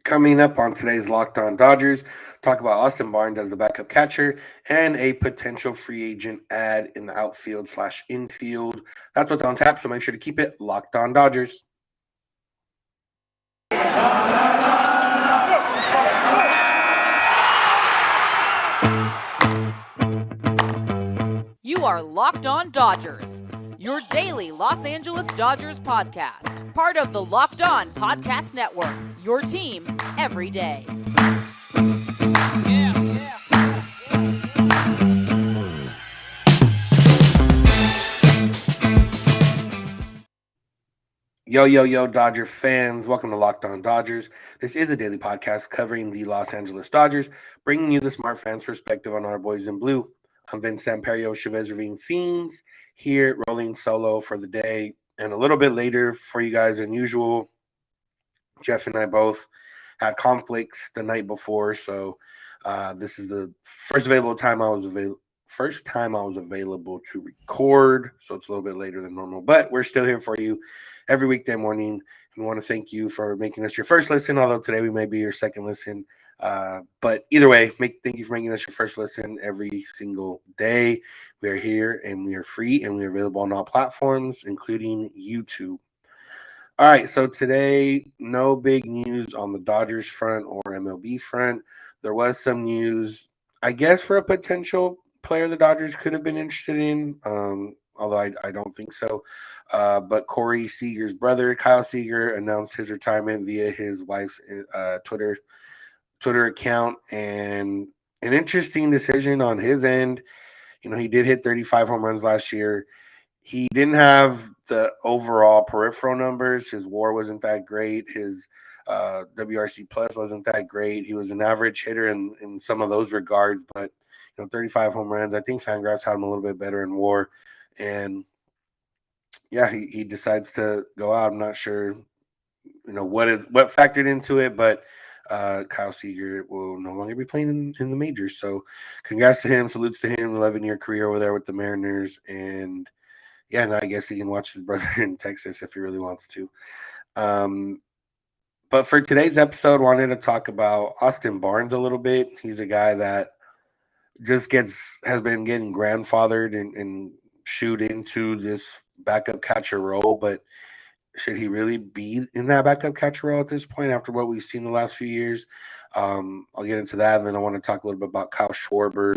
Coming up on today's Locked On Dodgers, talk about Austin Barnes as the backup catcher and a potential free agent ad in the outfield/infield. That's what's on tap, so make sure to keep it Locked On Dodgers. You are Locked On Dodgers, your daily Los Angeles Dodgers podcast. Part of the Locked On Podcast Network, your team every day. Yo, Dodger fans. Welcome to Locked On Dodgers. This is a daily podcast covering the Los Angeles Dodgers, bringing you the smart fans' perspective on our boys in blue. I'm Vince Samperio, Chavez Ravine Fiends, here rolling solo for the day. And a little bit later for you guys than usual. Jeff and I both had conflicts the night before, so this is the first time I was available to record, so it's a little bit later than normal, but we're still here for you every weekday morning. We want to thank you for making us your first listen, although today we may be your second listen. But either way, thank you for making us your first listen every single day. We are here and we are free and we are available on all platforms, including YouTube. All right, so today, no big news on the Dodgers front or MLB front. There was some news, I guess, for a potential player the Dodgers could have been interested in, although I don't think so. But Corey Seager's brother, Kyle Seager, announced his retirement via his wife's Twitter account, and an interesting decision on his end. You know, he did hit 35 home runs last year. He didn't have the overall peripheral numbers. His WAR wasn't that great. His WRC plus wasn't that great. He was an average hitter in some of those regards, but 35 home runs. I think Fangraphs had him a little bit better in WAR, and yeah, he decides to go out. I'm not sure, what factored into it, but Kyle Seager will no longer be playing in the majors. So, congrats to him. Salutes to him. 11-year career over there with the Mariners, and yeah, no, I guess he can watch his brother in Texas if he really wants to. But for today's episode, wanted to talk about Austin Barnes a little bit. He's a guy that just has been getting grandfathered and shoot into this backup catcher role. But should he really be in that backup catcher role at this point after what we've seen the last few years? I'll get into that, and then I want to talk a little bit about Kyle Schwarber,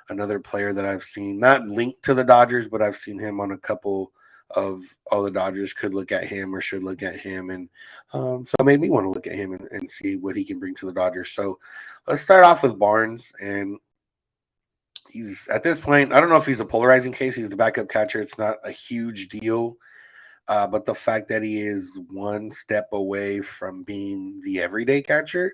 another player that I've seen, not linked to the Dodgers, but I've seen him on a couple of the Dodgers could look at him or should look at him. And so it made me want to look at him and see what he can bring to the Dodgers. So let's start off with Barnes. And he's, at this point, I don't know if he's a polarizing case. He's the backup catcher. It's not a huge deal. But the fact that he is one step away from being the everyday catcher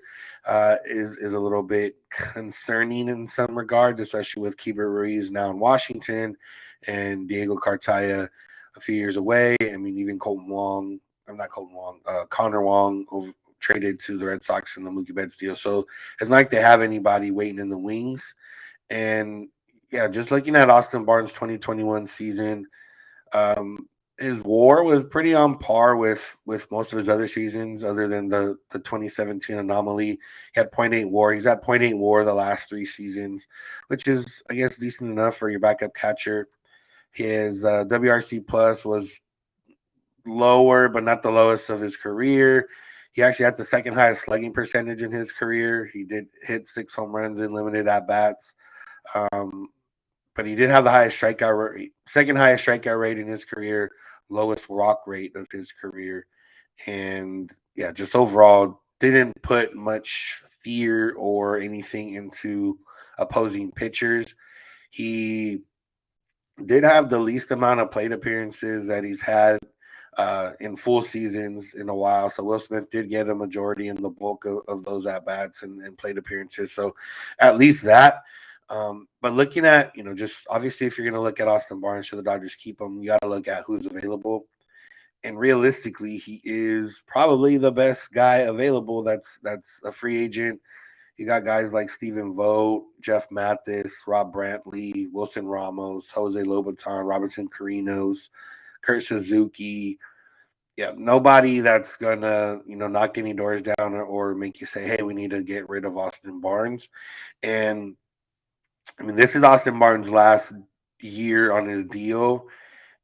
is a little bit concerning in some regards, especially with Keibert Ruiz now in Washington and Diego Cartaya a few years away. I mean, even Connor Wong traded to the Red Sox in the Mookie Betts deal. So it's not like they have anybody waiting in the wings. And yeah, just looking at Austin Barnes' 2021 season, his WAR was pretty on par with most of his other seasons, other than the 2017 anomaly. He had 0.8 WAR. He's had 0.8 WAR the last 3 seasons, which is, I guess, decent enough for your backup catcher. His WRC plus was lower, but not the lowest of his career. He actually had the second highest slugging percentage in his career. He did hit 6 home runs in limited at bats. But he did have the highest strikeout rate, second highest strikeout rate in his career, lowest walk rate of his career. And yeah, just overall didn't put much fear or anything into opposing pitchers. He did have the least amount of plate appearances that he's had in full seasons in a while. So Will Smith did get a majority in the bulk of those at-bats and plate appearances. So at least that. But looking at, just obviously if you're going to look at Austin Barnes, should the Dodgers keep him, you got to look at who's available. And realistically, he is probably the best guy available that's a free agent. You got guys like Stephen Vogt, Jeff Mathis, Rob Brantley, Wilson Ramos, Jose Lobaton, Robinson Carinos, Kurt Suzuki. Yeah, nobody that's gonna, knock any doors down or make you say, "Hey, we need to get rid of Austin Barnes." And I mean, this is Austin Barnes' last year on his deal,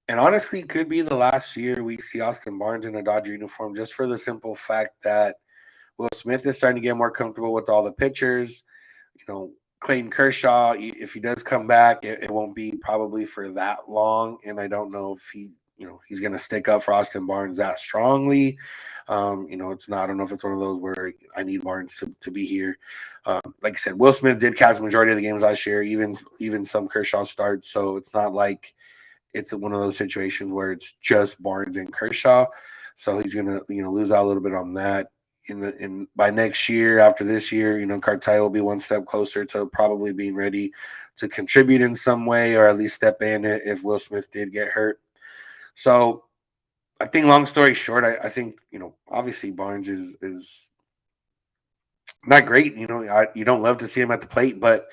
and honestly, could be the last year we see Austin Barnes in a Dodger uniform, just for the simple fact that Will Smith is starting to get more comfortable with all the pitchers. Clayton Kershaw, if he does come back, it won't be probably for that long. And I don't know if he's going to stick up for Austin Barnes that strongly. It's not, I don't know if it's one of those where I need Barnes to be here. Like I said, Will Smith did catch the majority of the games last year, even some Kershaw starts. So it's not like it's one of those situations where it's just Barnes and Kershaw. So he's going to, lose out a little bit on that in by next year, after this year, Cartay will be one step closer to probably being ready to contribute in some way, or at least step in if Will Smith did get hurt. So I think, long story short, I think obviously Barnes is not great. You don't love to see him at the plate, but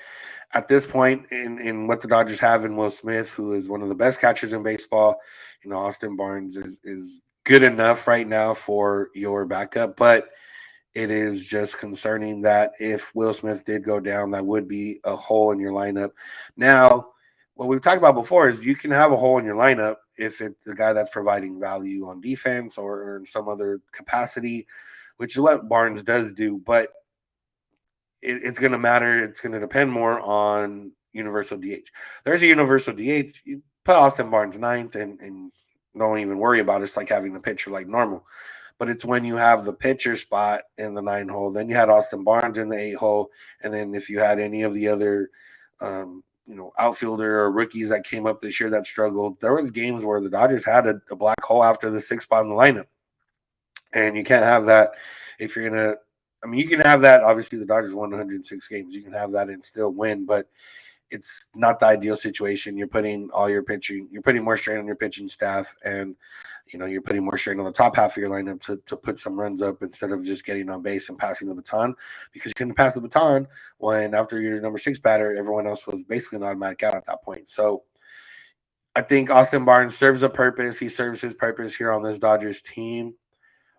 at this point in what the Dodgers have in Will Smith, who is one of the best catchers in baseball, Austin Barnes is good enough right now for your backup, but it is just concerning that if Will Smith did go down, that would be a hole in your lineup. Now, what we've talked about before is you can have a hole in your lineup if it's the guy that's providing value on defense or in some other capacity, which is what Barnes does do. But it's going to matter. It's going to depend more on universal DH. There's a universal DH. You put Austin Barnes ninth and don't even worry about it. It's like having the pitcher like normal. But it's when you have the pitcher spot in the 9 hole, then you had Austin Barnes in the 8 hole, and then if you had any of the other, outfielder or rookies that came up this year that struggled, there was games where the Dodgers had a black hole after the 6 spot in the lineup, and you can't have that if you're gonna. I mean, you can have that. Obviously, the Dodgers won 106 games. You can have that and still win, but it's not the ideal situation. You're putting you're putting more strain on your pitching staff, and you're putting more strain on the top half of your lineup to put some runs up instead of just getting on base and passing the baton, because you couldn't pass the baton when, after your number 6 batter, everyone else was basically an automatic out at that point. So I think Austin Barnes serves a purpose. He serves his purpose here on this Dodgers team,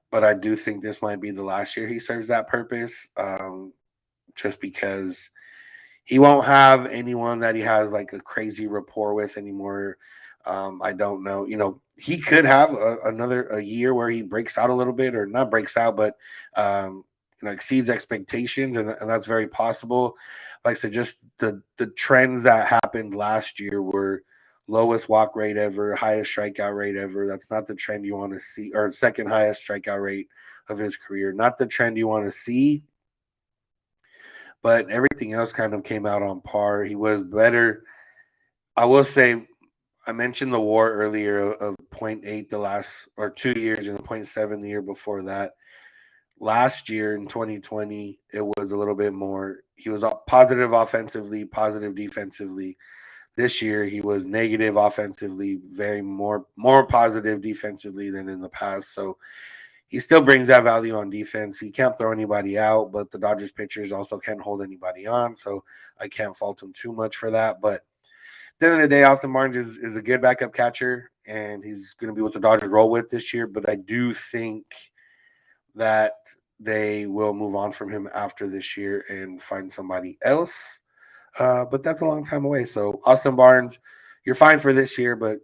but I do think this might be the last year he serves that purpose, just because he won't have anyone that he has like a crazy rapport with anymore. I don't know. He could have another year where he breaks out a little bit, or not breaks out, but exceeds expectations, and that's very possible. Like I said, just the trends that happened last year were lowest walk rate ever, highest strikeout rate ever. That's not the trend you want to see, or second highest strikeout rate of his career. Not the trend you want to see, but everything else kind of came out on par. He was better. I will say, I mentioned the WAR earlier of point 0.8 the last, or 2 years, and 0.7 the year before that. Last year in 2020, it was a little bit more. He was positive offensively, positive defensively. This year, he was negative offensively, very more positive defensively than in the past. So he still brings that value on defense. He can't throw anybody out, but the Dodgers pitchers also can't hold anybody on. So I can't fault him too much for that. But at the end of the day, Austin Barnes is a good backup catcher, and he's going to be what the Dodgers roll with this year. But I do think that they will move on from him after this year and find somebody else. But that's a long time away. So Austin Barnes, you're fine for this year, but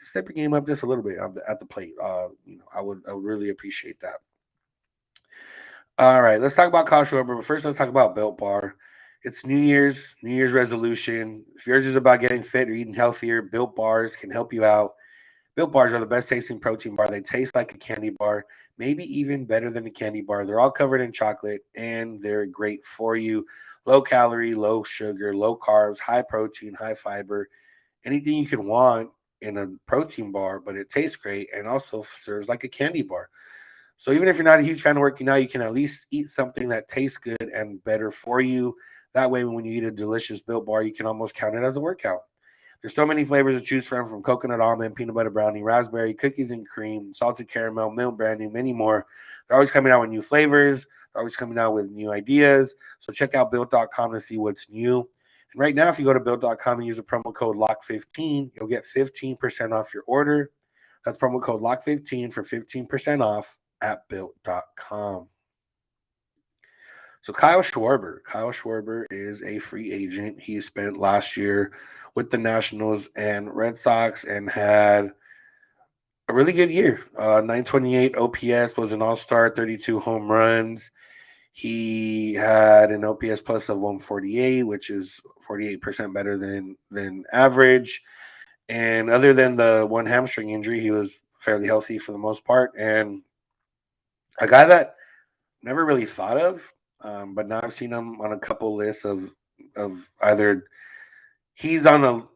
step your game up just a little bit at the plate. I would really appreciate that. All right, let's talk about Kyle Schwarber, but first let's talk about Built Bar. It's New Year's resolution. If yours is about getting fit or eating healthier, Built Bars can help you out. Built Bars are the best tasting protein bar. They taste like a candy bar, maybe even better than a candy bar. They're all covered in chocolate, and they're great for you. Low calorie, low sugar, low carbs, high protein, high fiber, anything you can want in a protein bar, but it tastes great and also serves like a candy bar. So even if you're not a huge fan of working out, you can at least eat something that tastes good and better for you. That way, when you eat a delicious Built Bar, you can almost count it as a workout. There's so many flavors to choose from coconut almond, peanut butter brownie, raspberry, cookies and cream, salted caramel, milk brandy, many more. They're always coming out with new flavors. They're always coming out with new ideas. So check out built.com to see what's new. And right now, if you go to built.com and use the promo code LOCK15, you'll get 15% off your order. That's promo code LOCK15 for 15% off at built.com. So Kyle Schwarber. Kyle Schwarber is a free agent. He spent last year with the Nationals and Red Sox and had a really good year. 928 OPS, was an all-star, 32 home runs. He had an OPS plus of 148, which is 48% better than average. And other than the one hamstring injury, he was fairly healthy for the most part. And a guy that never really thought of, but now I've seen him on a couple lists of either he's on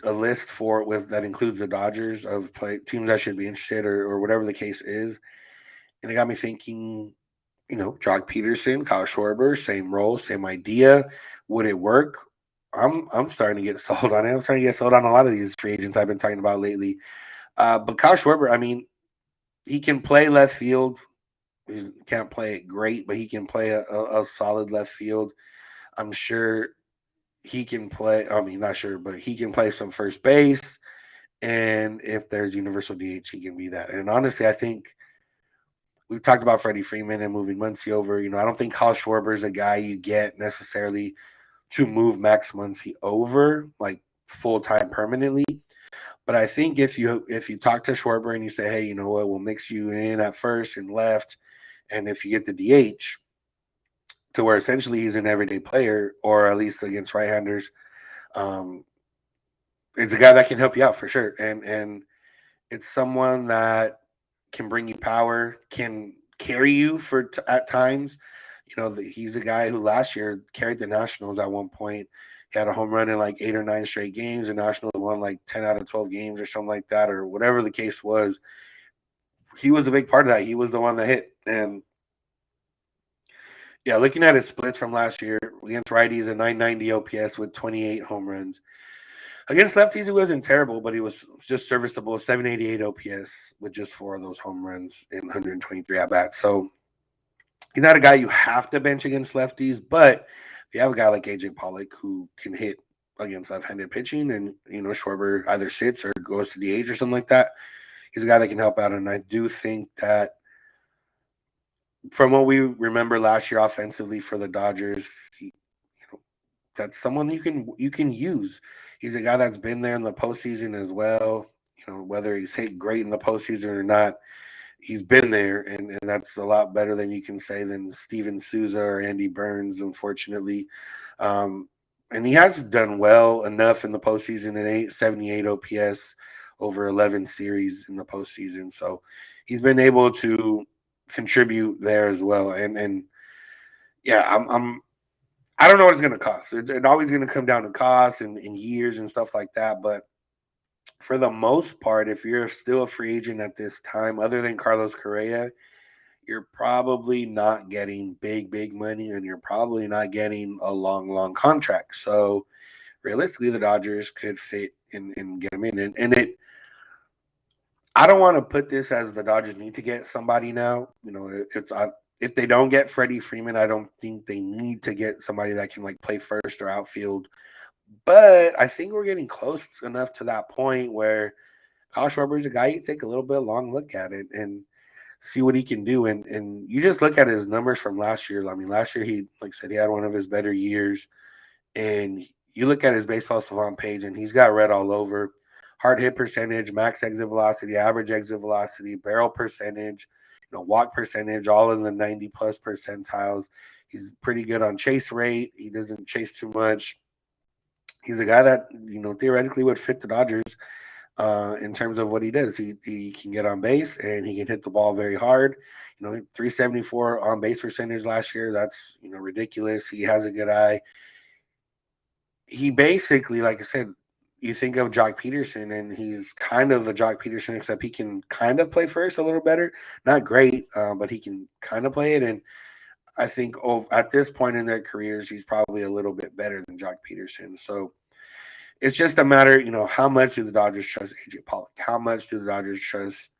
a list for with that includes the Dodgers of teams that should be interested or whatever the case is. And it got me thinking, Jock Peterson, Kyle Schwarber, same role, same idea. Would it work? I'm starting to get sold on it. I'm starting to get sold on a lot of these free agents I've been talking about lately. But Kyle Schwarber, I mean, he can play left field. He can't play it great, but he can play a solid left field. I'm sure he can play. I mean, not sure, but he can play some first base. And if there's universal DH, he can be that. And honestly, I think we've talked about Freddie Freeman and moving Muncy over. I don't think Kyle Schwarber is a guy you get necessarily to move Max Muncy over like full time permanently. But I think if you talk to Schwarber and you say, hey, you know what, we'll mix you in at first and left, and if you get the DH to where essentially he's an everyday player, or at least against right-handers, it's a guy that can help you out for sure. And it's someone that can bring you power, can carry you at times. He's a guy who last year carried the Nationals at one point. He had a home run in like 8 or 9 straight games. The Nationals won like 10 out of 12 games or something like that, or whatever the case was. He was a big part of that. He was the one that hit. And yeah, looking at his splits from last year against righties, a 990 OPS with 28 home runs. Against lefties, he wasn't terrible, but he was just serviceable. 788 OPS with just 4 of those home runs in 123 at bats. So he's not a guy you have to bench against lefties, but if you have a guy like AJ Pollock who can hit against left-handed pitching, and Schwarber either sits or goes to DH or something like that, he's a guy that can help out. And I do think that from what we remember last year offensively for the Dodgers, that's someone you can use. He's a guy that's been there in the postseason as well. Whether he's hit great in the postseason or not, he's been there, and that's a lot better than you can say than Steven Souza or Andy Burns, unfortunately. And he has done well enough in the postseason at 878 OPS over 11 series in the postseason. So he's been able to contribute there as well. And yeah, I don't know what it's going to cost. It's always going to come down to cost and years and stuff like that. But for the most part, if you're still a free agent at this time, other than Carlos Correa, you're probably not getting big money, and you're probably not getting a long contract. So realistically, the Dodgers could fit and get him in. And I don't want to put this as the Dodgers need to get somebody now. If they don't get Freddie Freeman, I don't think they need to get somebody that can like play first or outfield. But I think we're getting close enough to that point where Kyle Schwarber is a guy you take a little bit long look at it and see what he can do. And you just look at his numbers from last year. I mean, last year he, like I said, he had one of his better years. And you look at his baseball savant page, and he's got red all over. Hard hit percentage, max exit velocity, average exit velocity, barrel percentage, walk percentage, all in the 90+ percentiles. He's pretty good on chase rate. He doesn't chase too much. He's a guy that, theoretically would fit the Dodgers in terms of what he does. He can get on base, and he can hit the ball very hard. 374 on base percentage last year. That's, ridiculous. He has a good eye. He basically, like I said, you think of Jock Peterson, and he's kind of the Jock Peterson, except he can kind of play first a little better. Not great, but he can kind of play it. And I think at this point in their careers, he's probably a little bit better than Jock Peterson. So it's just a matter, how much do the Dodgers trust AJ Pollock? How much do the Dodgers trust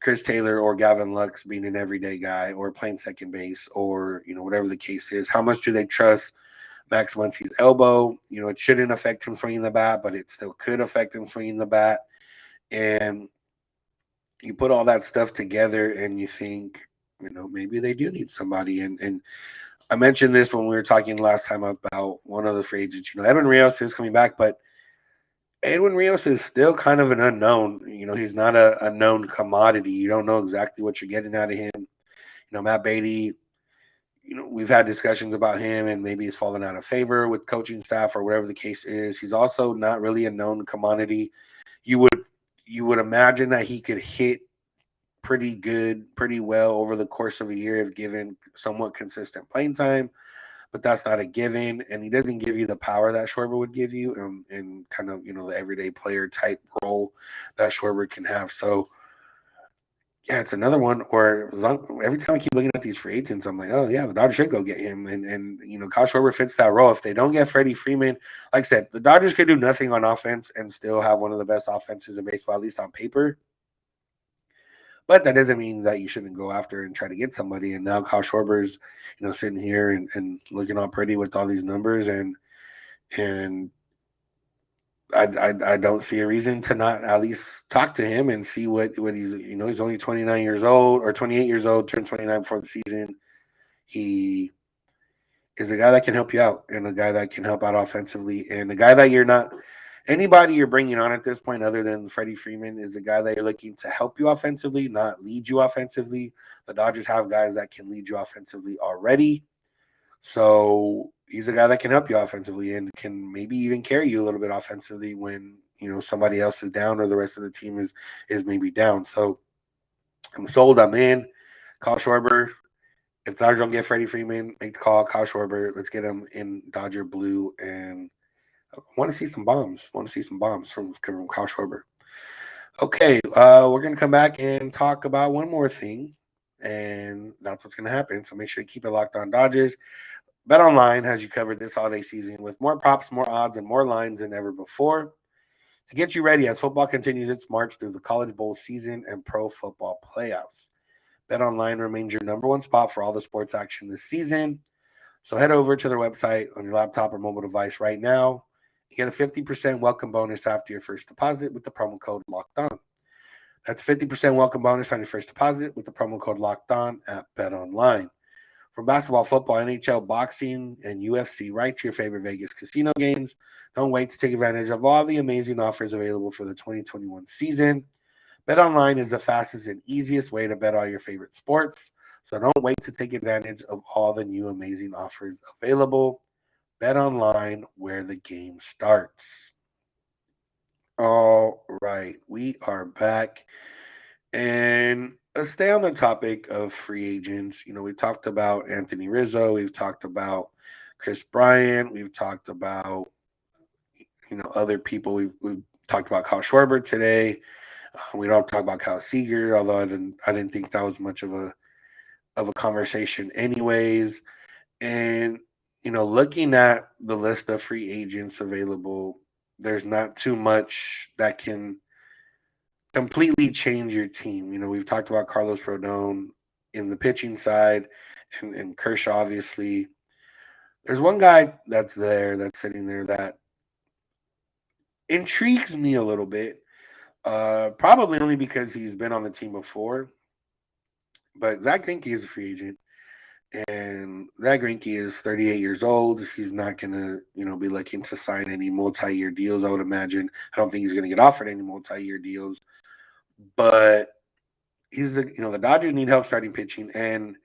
Chris Taylor or Gavin Lux being an everyday guy or playing second base or, whatever the case is? How much do they trust Max Muncy's elbow? It shouldn't affect him swinging the bat, but it still could affect him swinging the bat. And you put all that stuff together and you think, maybe they do need somebody. And I mentioned this when we were talking last time about one of the free agents. Edwin Rios is coming back, but Edwin Rios is still kind of an unknown. He's not a known commodity. You don't know exactly what you're getting out of him. Matt Beatty, we've had discussions about him and maybe he's fallen out of favor with coaching staff or whatever the case is. He's also not really a known commodity. You would you would imagine that he could hit pretty well over the course of a year if given somewhat consistent playing time, but that's not a given, and he doesn't give you the power that Schwarber would give you, and kind of the everyday player type role that Schwarber can have. So yeah, it's another one where every time I keep looking at these free agents, I'm like, oh yeah, the Dodgers should go get him, and Kyle Schwarber fits that role. If they don't get Freddie Freeman, like I said, the Dodgers could do nothing on offense and still have one of the best offenses in baseball, at least on paper. But that doesn't mean that you shouldn't go after and try to get somebody. And now Kyle Schwarber's, sitting here and looking all pretty with all these numbers, and I don't see a reason to not at least talk to him and see what he's he's only 29 years old or 28 years old, turned 29 before the season. He is a guy that can help you out and a guy that can help out offensively and a guy that you're not anybody you're bringing on at this point other than Freddie Freeman is a guy that you're looking to help you offensively, not lead you offensively. The Dodgers have guys that can lead you offensively already. So he's a guy that can help you offensively and can maybe even carry you a little bit offensively when somebody else is down or the rest of the team is maybe down. So I'm sold. I'm in. Kyle Schwarber. If the Dodgers don't get Freddie Freeman, make the call. Kyle Schwarber. Let's get him in Dodger blue, and I want to see some bombs. I want to see some bombs from Kyle Schwarber. Okay, we're gonna come back and talk about one more thing, and that's what's gonna happen. So make sure you keep it locked on Dodgers. BetOnline has you covered this holiday season with more props, more odds, and more lines than ever before to get you ready as football continues its march through the College Bowl season and pro football playoffs. BetOnline remains your number one spot for all the sports action this season. So head over to their website on your laptop or mobile device right now. You get a 50% welcome bonus after your first deposit with the promo code Locked On. That's 50% welcome bonus on your first deposit with the promo code Locked On at BetOnline. From basketball, football, NHL, boxing, and UFC, right to your favorite Vegas casino games. Don't wait to take advantage of all the amazing offers available for the 2021 season. BetOnline is the fastest and easiest way to bet all your favorite sports. So don't wait to take advantage of all the new amazing offers available. BetOnline, where the game starts. All right, we are back. And let's stay on the topic of free agents. We talked about Anthony Rizzo. We've talked about Chris Bryant. We've talked about, other people. We've talked about Kyle Schwarber today. We don't talk about Kyle Seager, although I didn't think that was much of a conversation anyways. And, looking at the list of free agents available, there's not too much that can completely change your team. We've talked about Carlos Rodon in the pitching side and Kershaw, obviously. There's one guy that's sitting there that intrigues me a little bit, probably only because he's been on the team before. But Zack Greinke is a free agent, and Zack Greinke is 38 years old. He's not going to, be looking to sign any multi-year deals, I would imagine. I don't think he's going to get offered any multi-year deals. But the Dodgers need help starting pitching, and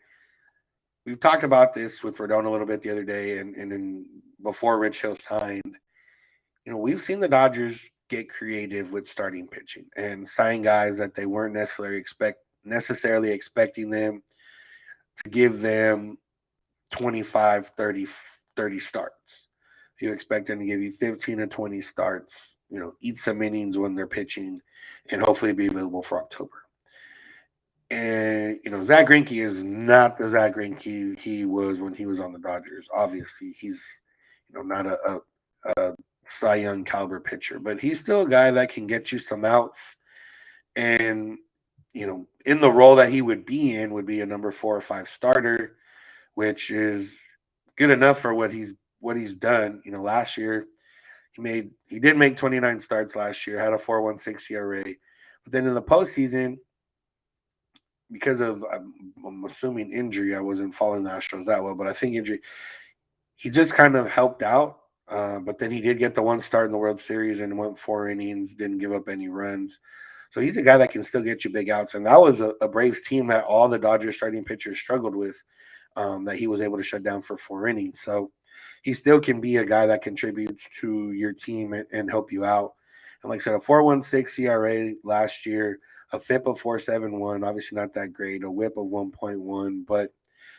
we've talked about this with Rodon a little bit the other day, and then before Rich Hill signed, we've seen the Dodgers get creative with starting pitching and sign guys that they weren't necessarily expecting them to give them 25, 30 starts. You expect them to give you 15 to 20 starts, eat some innings when they're pitching, and hopefully be available for October. And, Zack Greinke is not the Zack Greinke he was when he was on the Dodgers. Obviously, he's, not a Cy Young caliber pitcher, but he's still a guy that can get you some outs. And, in the role that he would be in would be a number 4 or 5 starter, which is good enough for what he's done. Last year he did make 29 starts last year, had a 4.16 ERA. But then in the postseason, because of I'm assuming injury. I wasn't following the Astros that well, but I think injury. He just kind of helped out. But then he did get the one start in the World Series and went 4 innings, didn't give up any runs. So he's a guy that can still get you big outs. And that was a Braves team that all the Dodgers starting pitchers struggled with, that he was able to shut down for 4 innings. So he still can be a guy that contributes to your team and help you out. And like I said, a 4.16 ERA last year, a FIP of 4.71, obviously not that great, a WHIP of 1.1, but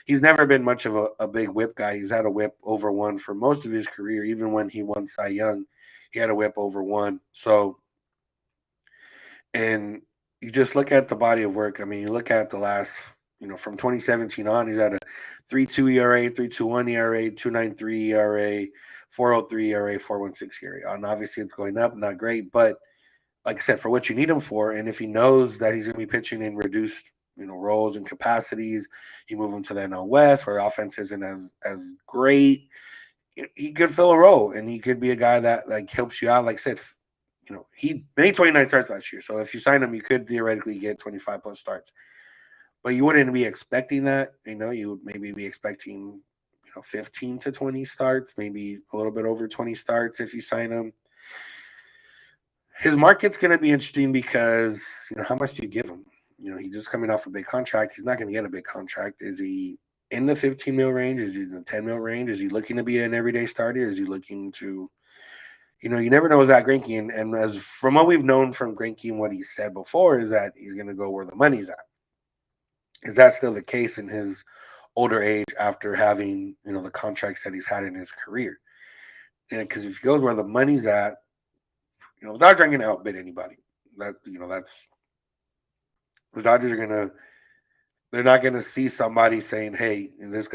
he's never been much of a big WHIP guy. He's had a WHIP over 1 for most of his career. Even when he won Cy Young, he had a WHIP over 1. So, and you just look at the body of work. I mean, you look at the last, from 2017 on, he's had a 3.2 ERA, 3.21 ERA, 2.93 ERA, 4.03 ERA, 4.16 ERA. And obviously it's going up, not great, but like I said, for what you need him for, and if he knows that he's going to be pitching in reduced, roles and capacities, you move him to the NL West where offense isn't as great. He could fill a role, and he could be a guy that like helps you out. Like I said, he made 29 starts last year, so if you sign him, you could theoretically get 25 plus starts. But you wouldn't be expecting that. You would maybe be expecting 15 to 20 starts, maybe a little bit over 20 starts if you sign him. His market's going to be interesting because, how much do you give him? He's just coming off a big contract. He's not going to get a big contract. Is he in the 15 mil range? Is he in the 10 mil range? Is he looking to be an everyday starter? Is he looking to, you never know with Zack Greinke. And as from what we've known from Grinky and what he said before is that he's going to go where the money's at. Is that still the case in his older age after having, the contracts that he's had in his career? And because if he goes where the money's at, the Dodgers aren't going to outbid anybody. That's the Dodgers are gonna. They're not going to see somebody saying, "Hey, this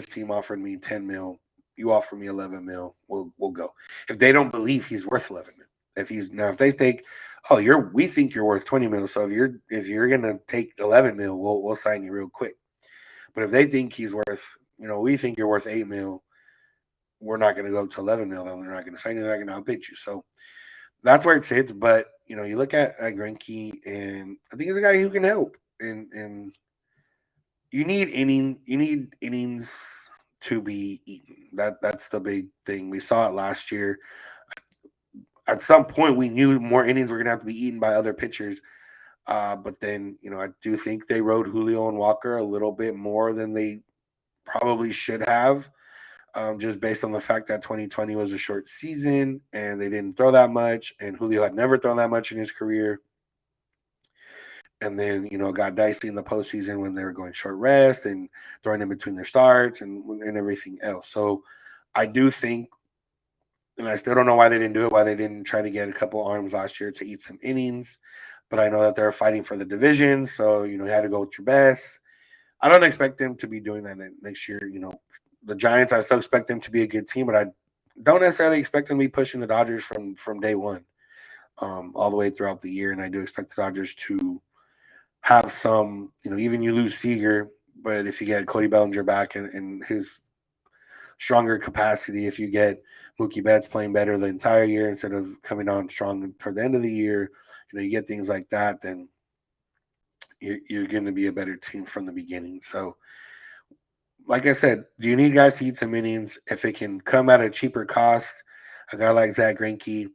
team offered me 10 mil. You offer me 11 mil. We'll go." If they don't believe he's worth 11 mil, if they think, "Oh, we think you're worth 20 mil, so if you're going to take 11 mil, we'll sign you real quick." But if they think he's worth, we think you're worth 8 mil, we're not going to go to 11 mil. Then they're not going to sign you. They're not going to outbid you. So that's where it sits. But you look at Greinke, and I think he's a guy who can help. And you need innings to be eaten. That's the big thing. We saw it last year. At some point, we knew more innings were going to have to be eaten by other pitchers. But then, I do think they rode Julio and Walker a little bit more than they probably should have. Just based on the fact that 2020 was a short season and they didn't throw that much, and Julio had never thrown that much in his career. And then, it got dicey in the postseason when they were going short rest and throwing in between their starts and everything else. So I do think, and I still don't know why they didn't do it, why they didn't try to get a couple arms last year to eat some innings. But I know that they're fighting for the division. So, you had to go with your best. I don't expect them to be doing that next year. The Giants, I still expect them to be a good team, but I don't necessarily expect them to be pushing the Dodgers from day one, all the way throughout the year. And I do expect the Dodgers to have some, even you lose Seager, but if you get Cody Bellinger back in his stronger capacity, if you get Mookie Betts playing better the entire year instead of coming on strong toward the end of the year, you get things like that, then you're going to be a better team from the beginning. So, like I said, do you need guys to eat some innings? If it can come at a cheaper cost, a guy like Zack Greinke,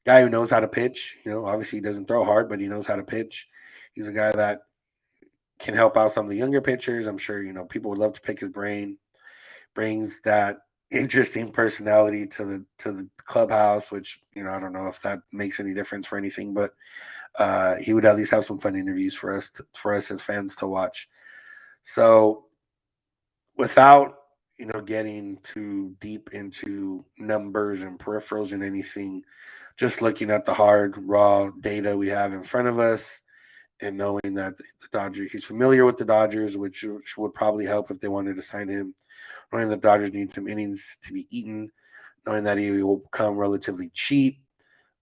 guy who knows how to pitch, obviously he doesn't throw hard, but he knows how to pitch. He's a guy that can help out some of the younger pitchers. I'm sure, people would love to pick his brain. Brings that interesting personality to the clubhouse, which, I don't know if that makes any difference for anything, but he would at least have some fun interviews for us as fans to watch. So without, getting too deep into numbers and peripherals and anything, just looking at the hard, raw data we have in front of us and knowing that the Dodgers, he's familiar with the Dodgers, which would probably help if they wanted to sign him, knowing the Dodgers need some innings to be eaten, knowing that he will come relatively cheap.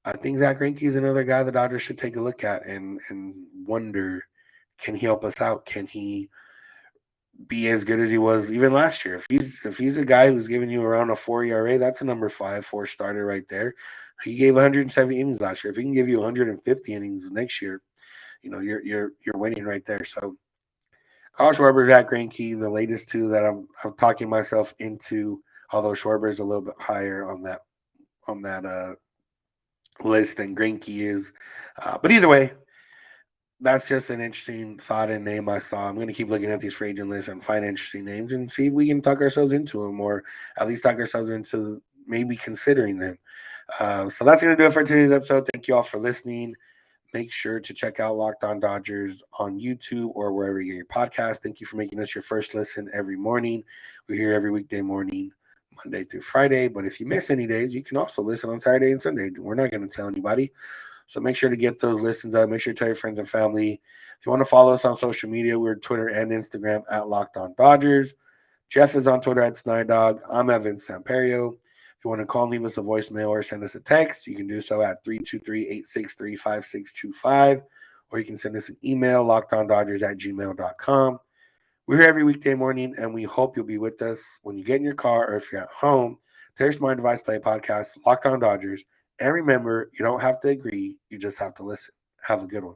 I think Zack Greinke is another guy the Dodgers should take a look at and wonder, can he help us out? Can he be as good as he was even last year? If he's a guy who's giving you around a 4 ERA, that's a number 4 starter right there. He gave 170 innings last year. If he can give you 150 innings next year, you're winning right there. So Kyle Schwarber, Zack Greinke, the latest two that I'm talking myself into. Although Schwarber is a little bit higher on that list than Grinky is, but either way, that's just an interesting thought and name I saw. I'm going to keep looking at these free agent lists and find interesting names and see if we can tuck ourselves into them, or at least tuck ourselves into maybe considering them. So that's going to do it for today's episode. Thank you all for listening. Make sure to check out Locked On Dodgers on YouTube or wherever you get your podcast. Thank you for making us your first listen every morning. We're here every weekday morning, Monday through Friday. But if you miss any days, you can also listen on Saturday and Sunday. We're not going to tell anybody. So make sure to get those listens out. Make sure to tell your friends and family. If you want to follow us on social media, we're Twitter and Instagram at Locked On Dodgers. Jeff is on Twitter at Snydog. I'm Evan Samperio. If you want to call and leave us a voicemail or send us a text, you can do so at 323-863-5625. Or you can send us an email, lockedondodgers@gmail.com. We're here every weekday morning, and we hope you'll be with us when you get in your car or if you're at home. Tell your smart device play podcast, Locked On Dodgers. And remember, you don't have to agree, you just have to listen. Have a good one.